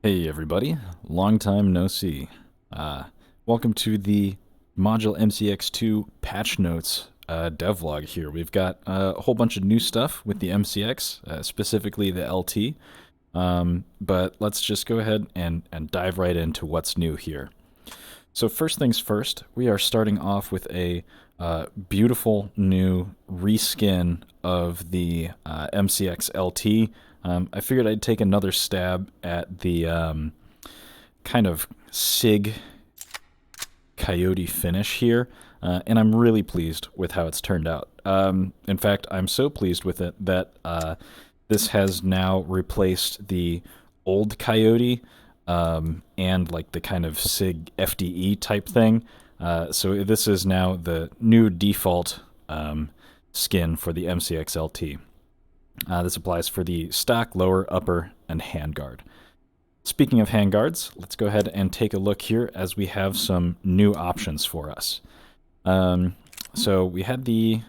Hey everybody, long time no see. Welcome to the ModulMCX2 patch notes devlog here. We've got a whole bunch of new stuff with the MCX, specifically the LT, but let's just go ahead and dive right into what's new here. So first things first, we are starting off with a beautiful new reskin of the MCX LT. I figured I'd take another stab at the kind of SIG coyote finish here, and I'm really pleased with how it's turned out. In fact, I'm so pleased with it that this has now replaced the old coyote and like the kind of SIG FDE type thing. So this is now the new default skin for the MCX LT. This applies for the stock, lower, upper, and handguard. Speaking of handguards, let's go ahead and take a look here as we have some new options for us. So we had the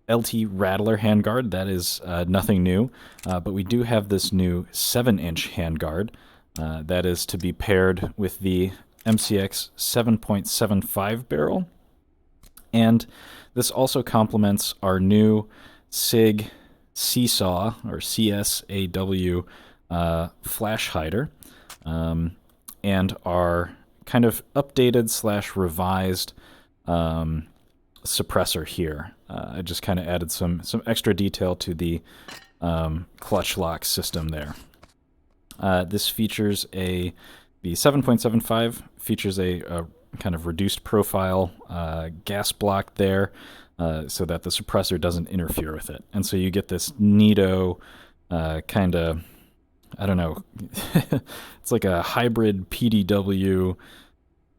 LT Rattler handguard. That is nothing new, but we do have this new 7-inch handguard that is to be paired with the MCX 7.75 barrel. And this also complements our new SIG Seesaw or CSAW flash hider and our kind of updated / revised suppressor here. I just kind of added some extra detail to the clutch lock system there. This features the 7.75 features a kind of reduced profile gas block there, so that the suppressor doesn't interfere with it. And so you get this neato kind of, I don't know, it's like a hybrid PDW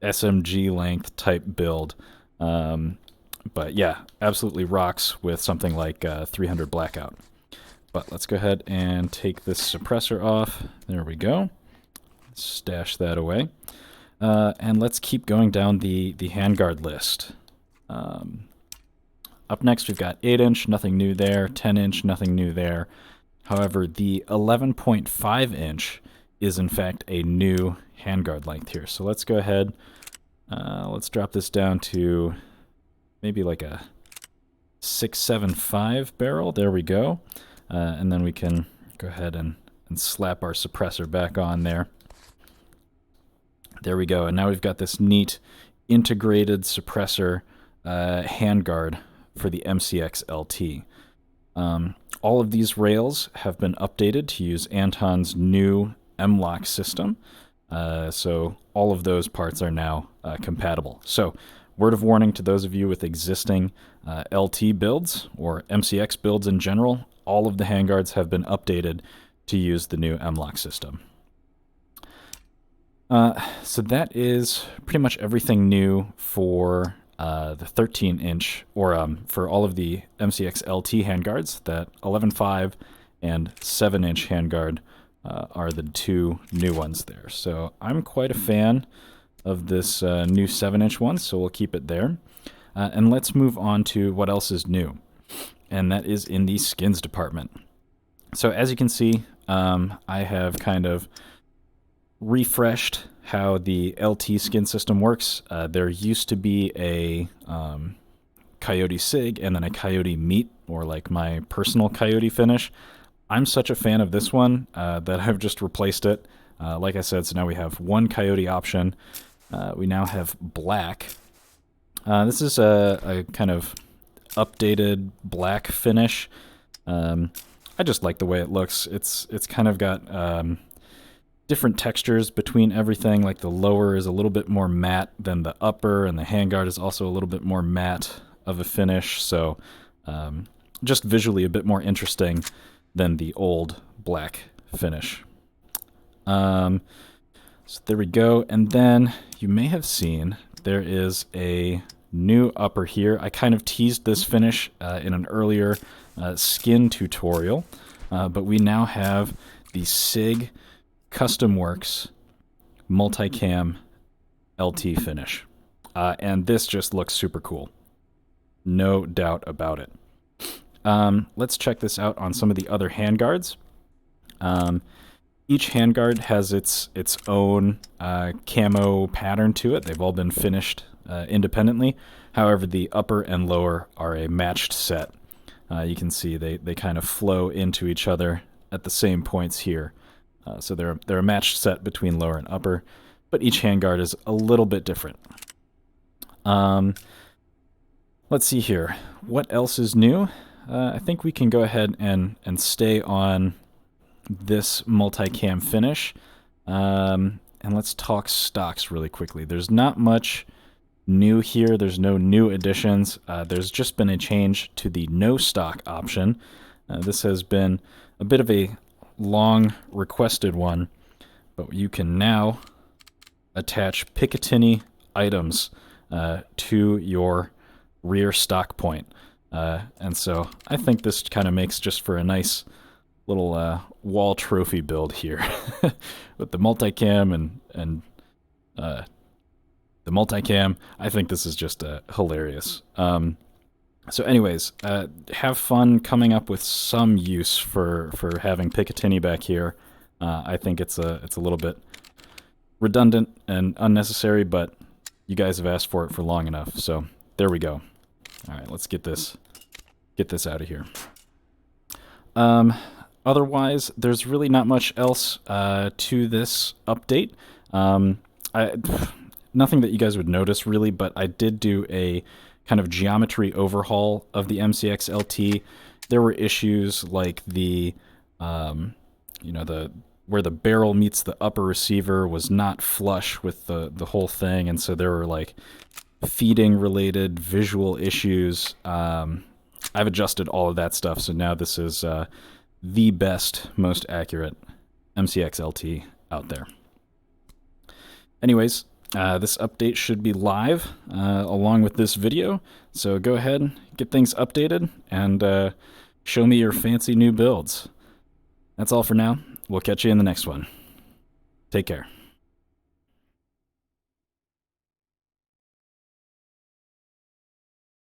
SMG length type build. But yeah, absolutely rocks with something like 300 blackout. But let's go ahead and take this suppressor off. There we go. Stash that away. And let's keep going down the handguard list. Up next, we've got 8-inch, nothing new there. 10-inch, nothing new there. However, the 11.5-inch is in fact a new handguard length here. So let's go ahead. Let's drop this down to maybe like a 6.75 barrel. There we go. And then we can go ahead and slap our suppressor back on there. There we go. And now we've got this neat integrated suppressor handguard for the MCX LT. All of these rails have been updated to use Anton's new M-Lock system. So all of those parts are now compatible. So word of warning to those of you with existing LT builds or MCX builds in general, all of the handguards have been updated to use the new M-Lock system. So that is pretty much everything new for the 13-inch, or for all of the MCX LT handguards. That 11.5 and 7-inch handguard are the two new ones there. So I'm quite a fan of this new 7-inch one, so we'll keep it there. And let's move on to what else is new, and that is in the skins department. So as you can see, I have kind of refreshed how the LT skin system works. There used to be a Coyote Sig and then a Coyote Meat, or like my personal Coyote finish. I'm such a fan of this one that I've just replaced it. Like I said, so now we have one Coyote option. We now have black. This is a kind of updated black finish. I just like the way it looks. It's kind of got different textures between everything. Like the lower is a little bit more matte than the upper, and the handguard is also a little bit more matte of a finish. So just visually a bit more interesting than the old black finish. So there we go. And then you may have seen there is a new upper here. I kind of teased this finish in an earlier skin tutorial, but we now have the SIG Custom Works MultiCam LT finish. And this just looks super cool. No doubt about it. Let's check this out on some of the other handguards. Each handguard has its own camo pattern to it. They've all been finished independently. However, the upper and lower are a matched set. You can see they kind of flow into each other at the same points here. So they're a matched set between lower and upper, but each handguard is a little bit different. Let's see here. What else is new? I think we can go ahead and stay on this MultiCam finish. And let's talk stocks really quickly. There's not much new here. There's no new additions. There's just been a change to the no stock option. This has been a bit of a long requested one, but you can now attach Picatinny items to your rear stock point. And so I think this kind of makes just for a nice little wall trophy build here with the MultiCam and the MultiCam. I think this is just hilarious. So anyways, have fun coming up with some use for having Picatinny back here. I think it's a little bit redundant and unnecessary, but you guys have asked for it for long enough, so there we go. All right, let's get this out of here. Otherwise, there's really not much else to this update. Nothing that you guys would notice really, but I did do a kind of geometry overhaul of the MCX LT. There were issues like the where the barrel meets the upper receiver was not flush with the whole thing, and so there were like feeding related visual issues. I've adjusted all of that stuff, so now this is the best, most accurate MCX LT out there. Anyways, this update should be live along with this video, so go ahead, get things updated, and show me your fancy new builds. That's all for now. We'll catch you in the next one. Take care.